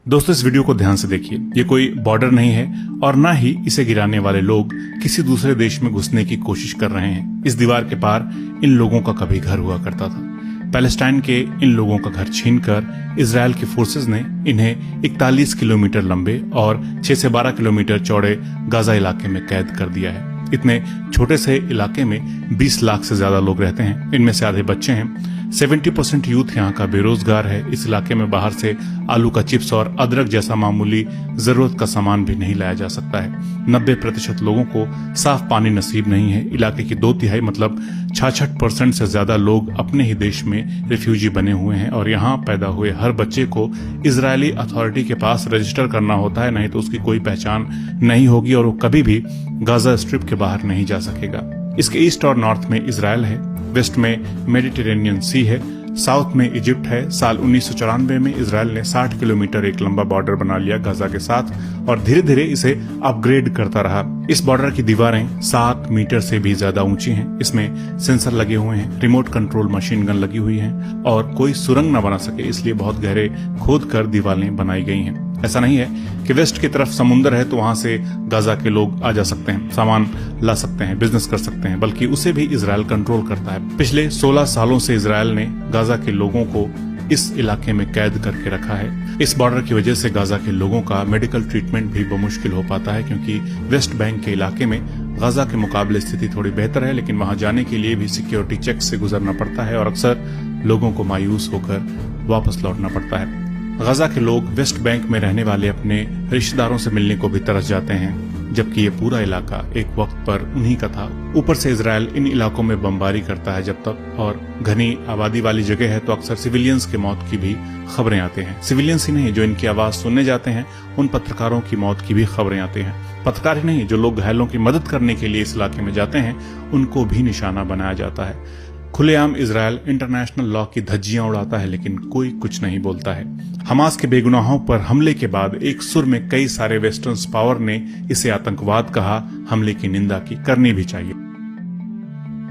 दोस्तों, इस वीडियो को ध्यान से देखिए। ये कोई बॉर्डर नहीं है और ना ही इसे गिराने वाले लोग किसी दूसरे देश में घुसने की कोशिश कर रहे हैं। इस दीवार के पार इन लोगों का कभी घर हुआ करता था। पैलेस्टाइन के इन लोगों का घर छीनकर इजराइल की फोर्सेज ने इन्हें 41 किलोमीटर लंबे और 6 से 12 किलोमीटर चौड़े गाजा इलाके में कैद कर दिया है। इतने छोटे से इलाके में 20 लाख से ज्यादा लोग रहते हैं। इनमें से आधे बच्चे हैं। 70% यूथ यहाँ का बेरोजगार है। इस इलाके में बाहर से आलू का चिप्स और अदरक जैसा मामूली जरूरत का सामान भी नहीं लाया जा सकता है। 90% लोगों को साफ पानी नसीब नहीं है। इलाके की 2/3 मतलब 66% से ज्यादा लोग अपने ही देश में रिफ्यूजी बने हुए हैं और यहाँ पैदा हुए हर बच्चे को इजरायली अथॉरिटी के पास रजिस्टर करना होता है, नहीं तो उसकी कोई पहचान नहीं होगी और वो कभी भी गाजा स्ट्रिप के बाहर नहीं जा सकेगा। इसके ईस्ट और नॉर्थ में इजराइल है, वेस्ट में मेडिटेरेनियन सी है, साउथ में इजिप्ट है। साल 1994 में इजराइल ने 60 किलोमीटर एक लंबा बॉर्डर बना लिया गाजा के साथ और धीरे धीरे इसे अपग्रेड करता रहा। इस बॉर्डर की दीवारें 7 मीटर से भी ज्यादा ऊंची हैं। इसमें सेंसर लगे हुए हैं, रिमोट कंट्रोल मशीन गन लगी हुई है और कोई सुरंग न बना सके इसलिए बहुत गहरे खोद कर दीवारें बनाई गई हैं। ऐसा नहीं है कि वेस्ट की तरफ समुद्र है तो वहां से गाजा के लोग आ जा सकते हैं, सामान ला सकते हैं, बिजनेस कर सकते हैं, बल्कि उसे भी इजराइल कंट्रोल करता है। पिछले 16 सालों से इजराइल ने गाजा के लोगों को इस इलाके में कैद करके रखा है। इस बॉर्डर की वजह से गाजा के लोगों का मेडिकल ट्रीटमेंट भी बमुश्किल हो पाता है, क्योंकि वेस्ट बैंक के इलाके में गाजा के मुकाबले स्थिति थोड़ी बेहतर है, लेकिन वहां जाने के लिए भी सिक्योरिटी चेक से गुजरना पड़ता है और अक्सर लोगों को मायूस होकर वापस लौटना पड़ता है। गाजा के लोग वेस्ट बैंक में रहने वाले अपने रिश्तेदारों से मिलने को भी तरस जाते हैं, जबकि ये पूरा इलाका एक वक्त पर उन्हीं का था। ऊपर से इजराइल इन इलाकों में बमबारी करता है जब तक, और घनी आबादी वाली जगह है तो अक्सर सिविलियंस की मौत की भी खबरें आती हैं। सिविलियंस ही नहीं, जो इनकी आवाज सुनने जाते हैं उन पत्रकारों की मौत की भी खबरें आती हैं। पत्रकार ही नहीं, जो लोग घायलों की मदद करने के लिए इस इलाके में जाते हैं उनको भी निशाना बनाया जाता है। खुलेआम इजराइल इंटरनेशनल लॉ की धज्जियां उड़ाता है, लेकिन कोई कुछ नहीं बोलता है। हमास के बेगुनाहों पर हमले के बाद एक सुर में कई सारे वेस्टर्न पावर ने इसे आतंकवाद कहा। हमले की निंदा की, करनी भी चाहिए।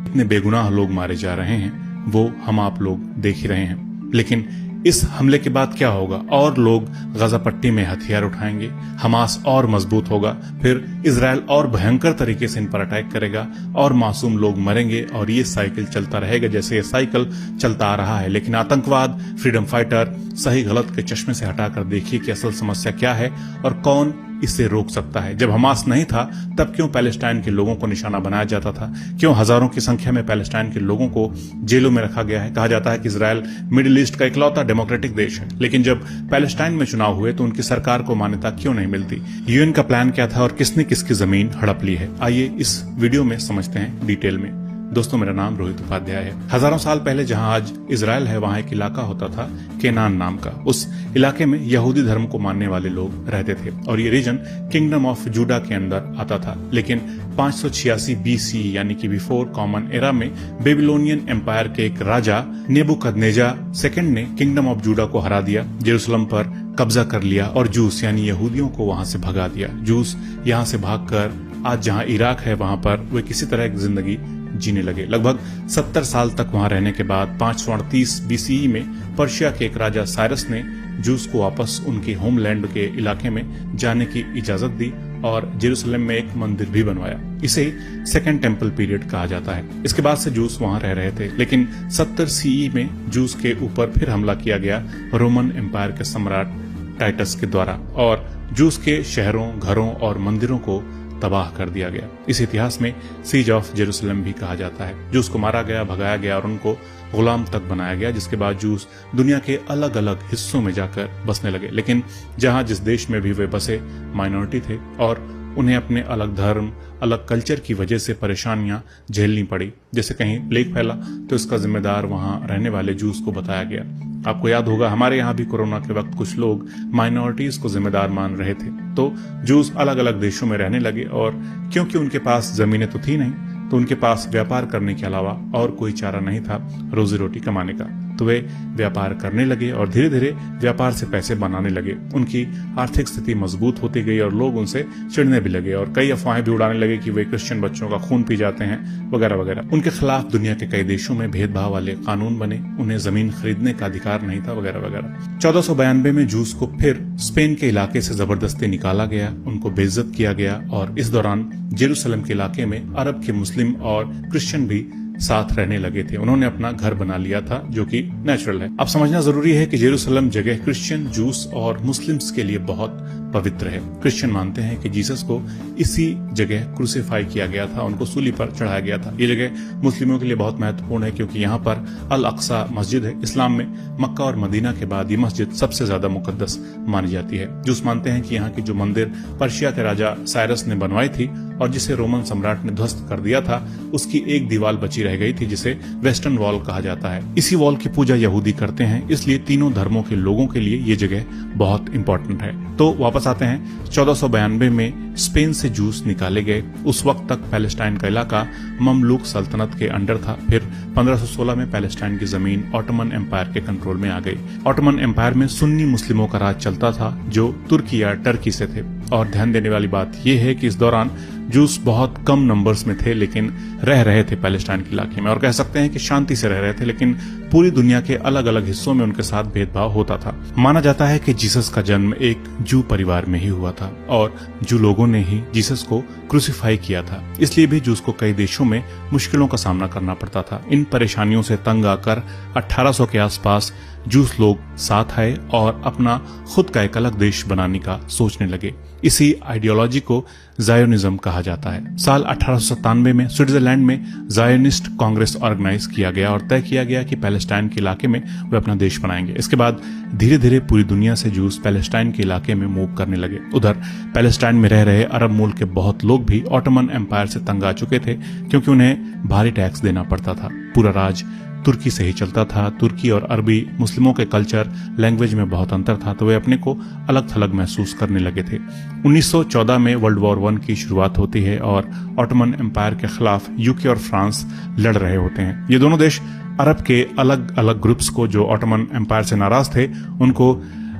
इतने बेगुनाह लोग मारे जा रहे हैं वो हम आप लोग देख ही रहे हैं, लेकिन इस हमले के बाद क्या होगा? और लोग गाजा पट्टी में हथियार उठाएंगे, हमास और मजबूत होगा, फिर इजराइल और भयंकर तरीके से इन पर अटैक करेगा और मासूम लोग मरेंगे और ये साइकिल चलता रहेगा जैसे ये साइकिल चलता आ रहा है। लेकिन आतंकवाद, फ्रीडम फाइटर सही गलत के चश्मे से हटाकर देखिए कि असल समस्या क्या है और कौन इसे रोक सकता है। जब हमास नहीं था तब क्यों पैलेस्टाइन के लोगों को निशाना बनाया जाता था? क्यों हजारों की संख्या में पैलेस्टाइन के लोगों को जेलों में रखा गया है? कहा जाता है कि इजराइल मिडिल ईस्ट का इकलौता डेमोक्रेटिक देश है, लेकिन जब पैलेस्टाइन में चुनाव हुए तो उनकी सरकार को मान्यता क्यों नहीं मिलती? यूएन का प्लान क्या था और किसने किसकी जमीन हड़प ली है? आइए इस वीडियो में समझते हैं डिटेल में। दोस्तों, मेरा नाम रोहित उपाध्याय है। हजारों साल पहले जहां आज इजराइल है वहां एक इलाका होता था केनान नाम का। उस इलाके में यहूदी धर्म को मानने वाले लोग रहते थे और ये रीजन किंगडम ऑफ जूडा के अंदर आता था। लेकिन 586 BC यानी कि बिफोर कॉमन एरा में बेबीलोनियन एम्पायर के एक राजा नेबुकदनेजार सेकंड ने किंगडम ऑफ जूडा को हरा दिया, जेरूसलम पर कब्जा कर लिया और जूस यानी यहूदियों को वहां से भगा दिया। जूस यहां से भागकर आज जहां इराक है वहां पर वे किसी तरह की जिंदगी जीने लगे। लगभग 70 साल तक वहां रहने के बाद 538 BCE में पर्शिया के एक राजा साइरस ने जूस को वापस उनके होमलैंड के इलाके में जाने की इजाजत दी और जेरूसलम में एक मंदिर भी बनवाया। इसे सेकंड टेम्पल पीरियड कहा जाता है। इसके बाद से जूस वहां रह रहे थे, लेकिन 70 CE में जूस के ऊपर फिर हमला किया गया रोमन एम्पायर के सम्राट टाइटस के द्वारा और जूस के शहरों, घरों और मंदिरों को तबाह कर दिया गया। इस इतिहास में सीज ऑफ जेरूसलम भी कहा जाता है। जूस को मारा गया, भगाया गया और उनको गुलाम तक बनाया गया, जिसके बाद जूस दुनिया के अलग अलग हिस्सों में जाकर बसने लगे। लेकिन जहां जिस देश में भी वे बसे माइनॉरिटी थे और उन्हें अपने अलग धर्म, अलग कल्चर की वजह से परेशानियां झेलनी पड़ी। जैसे कहीं प्लेग फैला तो इसका जिम्मेदार वहां रहने वाले जूस को बताया गया। आपको याद होगा हमारे यहाँ भी कोरोना के वक्त कुछ लोग माइनॉरिटीज को जिम्मेदार मान रहे थे, तो जूस अलग अलग देशों में रहने लगे और क्योंकि उनके पास जमीनें तो थी नहीं तो उनके पास व्यापार करने के अलावा और कोई चारा नहीं था रोजी रोटी कमाने का। तो वे व्यापार करने लगे और धीरे धीरे व्यापार से पैसे बनाने लगे। उनकी आर्थिक स्थिति मजबूत होती गई और लोग उनसे चिढ़ने भी लगे और कई अफवाहें भी उड़ाने लगे कि वे क्रिश्चियन बच्चों का खून पी जाते हैं वगैरह वगैरह। उनके खिलाफ दुनिया के कई देशों में भेदभाव वाले कानून बने, उन्हें जमीन खरीदने का अधिकार नहीं था वगैरह वगैरह। 1492 में जूस को फिर स्पेन के इलाके से जबरदस्ती निकाला गया, उनको बेइज्जत किया गया और इस दौरान जेरूसलम के इलाके में अरब के मुस्लिम और क्रिश्चियन भी साथ रहने लगे थे। उन्होंने अपना घर बना लिया था जो कि नेचुरल है। अब समझना जरूरी है कि जेरूसलम जगह क्रिश्चियन, जूस और मुस्लिम्स के लिए बहुत पवित्र है। क्रिश्चियन मानते हैं कि जीसस को इसी जगह क्रूसिफाई किया गया था, उनको सूली पर चढ़ाया गया था। ये जगह मुस्लिमों के लिए बहुत महत्वपूर्ण है क्योंकि यहाँ पर अल अक्सा मस्जिद है। इस्लाम में मक्का और मदीना के बाद ये मस्जिद सबसे ज्यादा मुकद्दस मानी जाती है। जूस मानते हैं कि यहाँ की जो मंदिर पर्शिया के राजा साइरस ने बनवाई थी और जिसे रोमन सम्राट ने ध्वस्त कर दिया था, उसकी एक दीवार बची रह गई थी जिसे वेस्टर्न वॉल कहा जाता है। इसी वॉल की पूजा यहूदी करते हैं, इसलिए तीनों धर्मों के लोगों के लिए ये जगह बहुत इंपॉर्टेंट है। तो वापस आते हैं 1492 में स्पेन से जूस निकाले गए। उस वक्त तक पैलेस्टाइन का इलाका ममलूक सल्तनत के अंडर था। फिर 1516 में पैलेस्टाइन की जमीन ऑटोमन एम्पायर के कंट्रोल में आ गई। ऑटोमन एम्पायर में सुन्नी मुस्लिमों का राज चलता था जो तुर्की या टर्की से थे। और ध्यान देने वाली बात यह है कि इस दौरान जूस बहुत कम नंबर्स में थे लेकिन रह रहे थे पैलेस्टाइन के इलाके में, और कह सकते हैं कि शांति से रह रहे थे, लेकिन पूरी दुनिया के अलग अलग हिस्सों में उनके साथ भेदभाव होता था। माना जाता है कि जीसस का जन्म एक जू परिवार में ही हुआ था और जू लोगों ने ही जीसस को क्रूसिफाई किया था। इसलिए भी जूस को कई देशों में मुश्किलों का सामना करना पड़ता था। इन परेशानियों से तंग आकर 1800 के आसपास जूस लोग साथ आए और अपना खुद का एक अलग देश बनाने का सोचने लगे। इसी आइडियोलॉजी को जायोनिज्म कहा जाता है। साल 1897 में स्विट्जरलैंड में जायोनिस्ट कांग्रेस ऑर्गेनाइज किया गया और तय किया गया कि पैलेस्टाइन के इलाके में वे अपना देश बनाएंगे। इसके बाद धीरे धीरे पूरी दुनिया से जूस पैलेस्टाइन के इलाके में मूव करने लगे। उधर पैलेस्टाइन में रह रहे अरब मूल के बहुत लोग भी ऑटोमन एम्पायर से तंग आ चुके थे क्योंकि उन्हें भारी टैक्स देना पड़ता था। पूरा राज तुर्की से ही चलता था। तुर्की और अरबी मुस्लिमों के कल्चर, लैंग्वेज में बहुत अंतर था, तो वे अपने को अलग थलग महसूस करने लगे थे। 1914 में वर्ल्ड वॉर 1 की शुरुआत होती है और ऑटोमन एम्पायर के खिलाफ यूके और फ्रांस लड़ रहे होते हैं। ये दोनों देश अरब के अलग अलग ग्रुप्स को जो ऑटोमन एम्पायर से नाराज थे उनको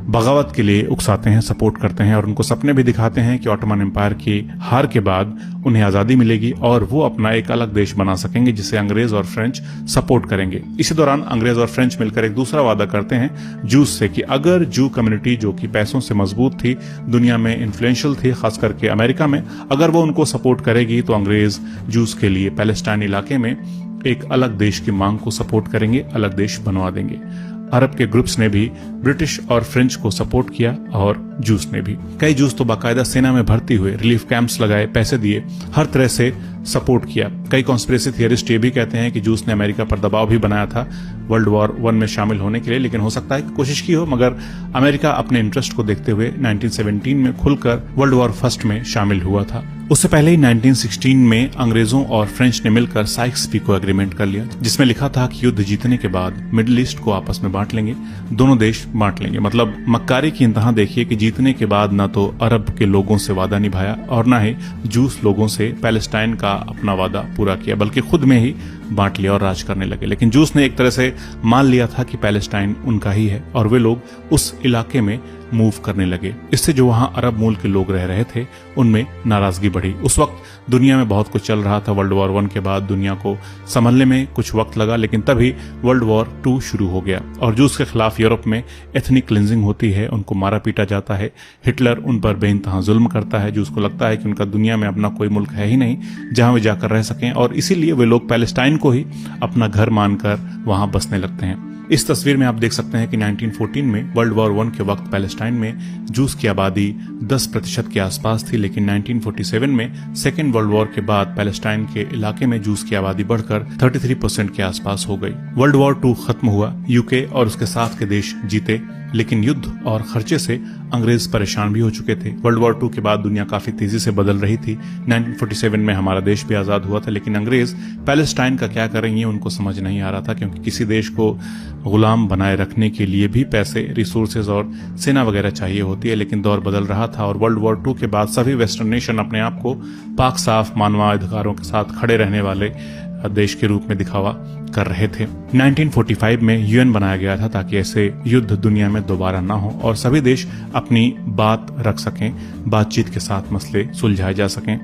बगावत के लिए उकसाते हैं, सपोर्ट करते हैं और उनको सपने भी दिखाते हैं कि ऑटोमन एम्पायर की हार के बाद उन्हें आजादी मिलेगी और वो अपना एक अलग देश बना सकेंगे जिसे अंग्रेज और फ्रेंच सपोर्ट करेंगे। इसी दौरान अंग्रेज और फ्रेंच मिलकर एक दूसरा वादा करते हैं जूस से कि अगर जू कम्युनिटी जो कि पैसों से मजबूत थी, दुनिया में इन्फ्लुएंशियल थी, खास करके अमेरिका में, अगर वो उनको सपोर्ट करेगी तो अंग्रेज जूस के लिए पैलेस्टाइन इलाके में एक अलग देश की मांग को सपोर्ट करेंगे, अलग देश बनवा देंगे। अरब के ग्रुप्स ने भी ब्रिटिश और फ्रेंच को सपोर्ट किया और जूस ने भी। कई जूस तो बाकायदा सेना में भर्ती हुए, रिलीफ कैंप्स लगाए, पैसे दिए, हर तरह से सपोर्ट किया। कई कॉन्स्पिरेसी थियरिस्ट ये भी कहते हैं कि जूस ने अमेरिका पर दबाव भी बनाया था वर्ल्ड वॉर 1 में शामिल होने के लिए, लेकिन हो सकता है कि कोशिश की हो, मगर अमेरिका अपने इंटरेस्ट को देखते हुए 1917 में खुलकर वर्ल्ड वॉर 1 में शामिल हुआ था। उससे पहले ही 1916 में अंग्रेजों और फ्रेंच ने मिलकर साइक्स-पिको एग्रीमेंट कर लिया जिसमें लिखा था कि युद्ध जीतने के बाद मिडिल ईस्ट को आपस में बांट लेंगे, दोनों देश बांट लेंगे। मतलब मक्कारी की इंतहा देखिए कि जीतने के बाद न तो अरब के लोगों से वादा निभाया और न ही जूस लोगों से पैलेस्टाइन का अपना वादा पूरा किया, बल्कि खुद में ही बांट लिया और राज करने लगे। लेकिन जूस ने एक तरह से मान लिया था कि पैलेस्टाइन उनका ही है और वे लोग उस इलाके में मूव करने लगे। इससे जो वहां अरब मूल के लोग रह रहे थे उनमें नाराजगी बढ़ी। उस वक्त दुनिया में बहुत कुछ चल रहा था। वर्ल्ड वॉर 1 के बाद दुनिया को संभलने में कुछ वक्त लगा, लेकिन तभी वर्ल्ड वॉर 2 शुरू हो गया और जूस के खिलाफ यूरोप में एथनिक क्लिंजिंग होती है, उनको मारा पीटा जाता है। हिटलर उन पर बेइंतहा जुल्म करता है। जूस को लगता है कि उनका दुनिया में अपना कोई मुल्क है ही नहीं जहां वे जाकर रह सकें और इसीलिए वे लोग पैलेस्टाइन को ही अपना घर मानकर वहां बसने लगते हैं। इस तस्वीर में आप देख सकते हैं कि 1914 में वर्ल्ड वॉर 1 के वक्त पैलेस्टाइन में जूस की आबादी 10% के आसपास थी, लेकिन 1947 में सेकेंड वर्ल्ड वॉर के बाद पैलेस्टाइन के इलाके में जूस की आबादी बढ़कर 33% के आसपास हो गई। वर्ल्ड वॉर 2 खत्म हुआ, यूके और उसके साथ के देश जीते, लेकिन युद्ध और खर्चे से अंग्रेज परेशान भी हो चुके थे। वर्ल्ड वॉर 2 के बाद दुनिया काफी तेजी से बदल रही थी। 1947 में हमारा देश भी आजाद हुआ था, लेकिन अंग्रेज पैलेस्टाइन का क्या करेंगे उनको समझ नहीं आ रहा था, क्योंकि किसी देश को गुलाम बनाए रखने के लिए भी पैसे, रिसोर्सेज और सेना वगैरह चाहिए होती है। लेकिन दौर बदल रहा था और वर्ल्ड वॉर 2 के बाद सभी वेस्टर्न नेशन अपने आप को पाक साफ मानवाधिकारों के साथ खड़े रहने वाले देश के रूप में दिखावा कर रहे थे। 1945 में यूएन बनाया गया था ताकि ऐसे युद्ध दुनिया में दोबारा ना हो और सभी देश अपनी बात रख सकें, बातचीत के साथ मसले सुलझाए जा सकें।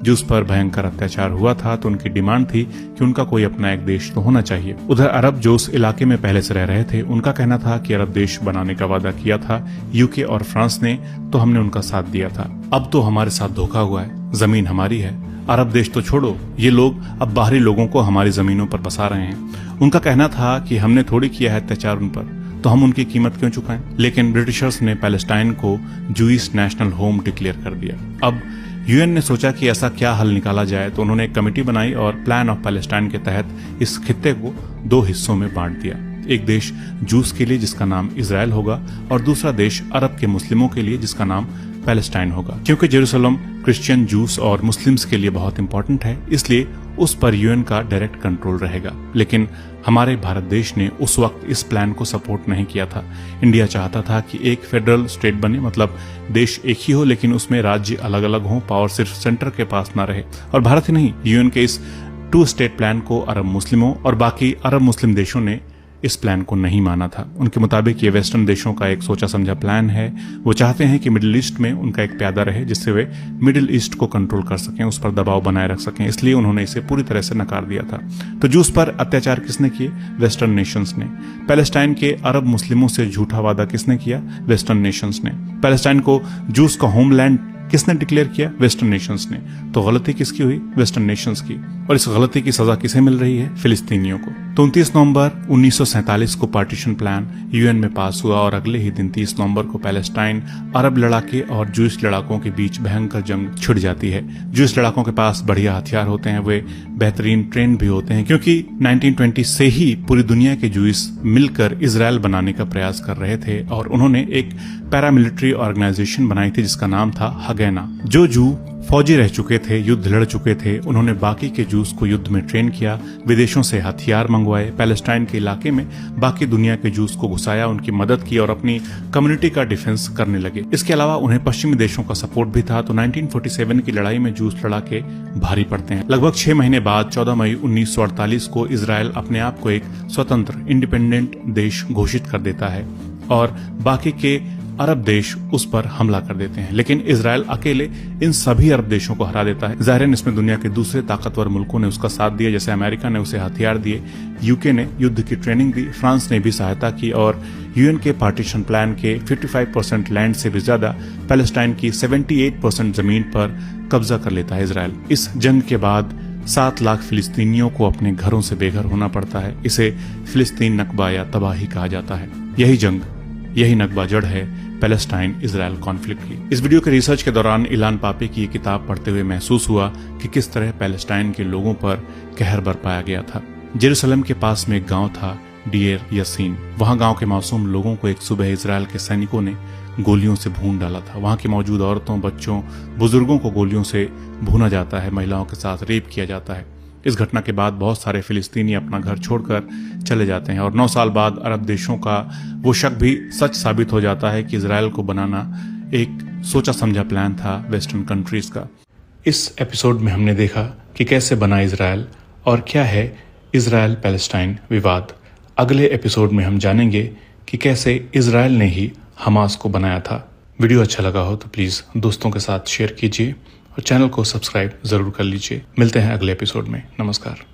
जूस पर भयंकर अत्याचार हुआ था तो उनकी डिमांड थी कि उनका कोई अपना एक देश तो होना चाहिए। उधर अरब जो उस इलाके में पहले से रह रहे थे, उनका कहना था कि अरब देश बनाने का वादा किया था यूके और फ्रांस ने, तो हमने उनका साथ दिया था। अब तो हमारे साथ धोखा हुआ है, जमीन हमारी है, अरब देश तो छोड़ो, ये लोग अब बाहरी लोगों को हमारी जमीनों पर बसा रहे हैं। उनका कहना था कि हमने थोड़ी किया है अत्याचार उन पर, तो हम उनकी कीमत क्यों चुकाएं। लेकिन ब्रिटिशर्स ने पैलेस्टाइन को जूइश नेशनल होम डिक्लेयर कर दिया। अब यूएन ने सोचा कि ऐसा क्या हल निकाला जाए, तो उन्होंने एक कमेटी बनाई और प्लान ऑफ पैलेस्टाइन के तहत इस खित्ते को 2 हिस्सों में बांट दिया। एक देश जूस के लिए जिसका नाम इजराइल होगा और दूसरा देश अरब के मुस्लिमों के लिए जिसका नाम पैलेस्टाइन होगा। क्योंकि जेरूसलम क्रिश्चियन, जूस और मुस्लिम्स के लिए बहुत इंपॉर्टेंट है, इसलिए उस पर यूएन का डायरेक्ट कंट्रोल रहेगा। लेकिन हमारे भारत देश ने उस वक्त इस प्लान को सपोर्ट नहीं किया था। इंडिया चाहता था कि एक फेडरल स्टेट बने, मतलब देश एक ही हो लेकिन उसमें राज्य अलग अलग हों, पावर सिर्फ सेंटर के पास ना रहे। और भारत ही नहीं, यूएन के इस 2 स्टेट प्लान को अरब मुस्लिमों और बाकी अरब मुस्लिम देशों ने इस प्लान को नहीं माना था। उनके मुताबिक ये वेस्टर्न देशों का एक सोचा समझा प्लान है। वो चाहते हैं कि मिडिल ईस्ट में उनका एक प्यादा रहे जिससे वे मिडिल ईस्ट को कंट्रोल कर सकें, उस पर दबाव बनाए रख सकें, इसलिए उन्होंने इसे पूरी तरह से नकार दिया था। तो जूस पर अत्याचार किसने किए? वेस्टर्न नेशंस ने। पैलेस्टाइन के अरब मुस्लिमों से झूठा वादा किसने किया? वेस्टर्न नेशंस ने। पैलेस्टाइन को जूस का होमलैंड किसने डिक्लेयर किया? वेस्टर्न नेशंस ने। तो गलती किसकी हुई? वेस्टर्न नेशंस की। और इस गलती की सजा किसे मिल रही है? फिलिस्तीनियों को। तो 29 नवंबर 1947 को पार्टीशन प्लान यूएन में पास हुआ और अगले ही दिन 30 नवंबर को पैलेस्टाइन अरब लड़ाके और जूस लड़ाकों के बीच भयंकर जंग छिड़ जाती है। जूस लड़ाकों के पास बढ़िया हथियार होते हैं, वे बेहतरीन ट्रेन भी होते हैं, क्योंकि 1920 से ही पूरी दुनिया के जूस मिलकर इजराइल बनाने का प्रयास कर रहे थे और उन्होंने एक पैरामिलिट्री ऑर्गेनाइजेशन बनाई थी जिसका नाम था हगेना। जो जू फौजी रह चुके थे, युद्ध लड़ चुके थे, उन्होंने बाकी के जूस को युद्ध में ट्रेन किया, विदेशों से हथियार मंगवाए, पैलेस्टाइन के इलाके में बाकी दुनिया के जूस को घुसाया, उनकी मदद की और अपनी कम्युनिटी का डिफेंस करने लगे। इसके अलावा उन्हें पश्चिमी देशों का सपोर्ट भी था। तो 1947 की लड़ाई में जूस लड़ाके भारी पड़ते हैं। लगभग 6 महीने बाद 14 मई 1948 को इजराइल अपने आप को एक स्वतंत्र इंडिपेंडेंट देश घोषित कर देता है और बाकी के अरब देश उस पर हमला कर देते हैं। लेकिन इजराइल अकेले इन सभी अरब देशों को हरा देता है। जाहिरन इसमें दुनिया के दूसरे ताकतवर मुल्कों ने उसका साथ दिया, जैसे अमेरिका ने उसे हथियार दिए, यूके ने युद्ध की ट्रेनिंग दी, फ्रांस ने भी सहायता की और यूएन के पार्टीशन प्लान के 55% लैंड से भी ज्यादा पैलेस्टाइन की 78% जमीन पर कब्जा कर लेता है इजराइल। इस जंग के बाद 7 लाख फिलिस्तीनियों को अपने घरों से बेघर होना पड़ता है। इसे फिलिस्तीन नकबा या तबाही कहा जाता है। यही जंग, यही नकबा जड़ है पैलेस्टाइन इजराइल कॉन्फ्लिक्ट की। इस वीडियो के रिसर्च के दौरान इलान पापी की ये किताब पढ़ते हुए महसूस हुआ कि किस तरह पैलेस्टाइन के लोगों पर कहर बरपाया गया था। जेरूसलम के पास में एक गांव था, डियर यासीन। वहां गांव के मासूम लोगों को एक सुबह इजराइल के सैनिकों ने गोलियों से भून डाला था। वहां की मौजूद औरतों, बच्चों, बुजुर्गों को गोलियों से भूना जाता है, महिलाओं के साथ रेप किया जाता है। इस घटना के बाद बहुत सारे फिलिस्तीनी अपना घर छोड़कर चले जाते हैं और 9 साल बाद अरब देशों का वो शक भी सच साबित हो जाता है कि इजराइल को बनाना एक सोचा समझा प्लान था वेस्टर्न कंट्रीज का। इस एपिसोड में हमने देखा कि कैसे बना इजराइल और क्या है इजराइल पैलेस्टाइन विवाद। अगले एपिसोड में हम जानेंगे कि कैसे इजराइल ने ही हमास को बनाया था। वीडियो अच्छा लगा हो तो प्लीज दोस्तों के साथ शेयर कीजिए और चैनल को सब्सक्राइब जरूर कर लीजिए। मिलते हैं अगले एपिसोड में। नमस्कार।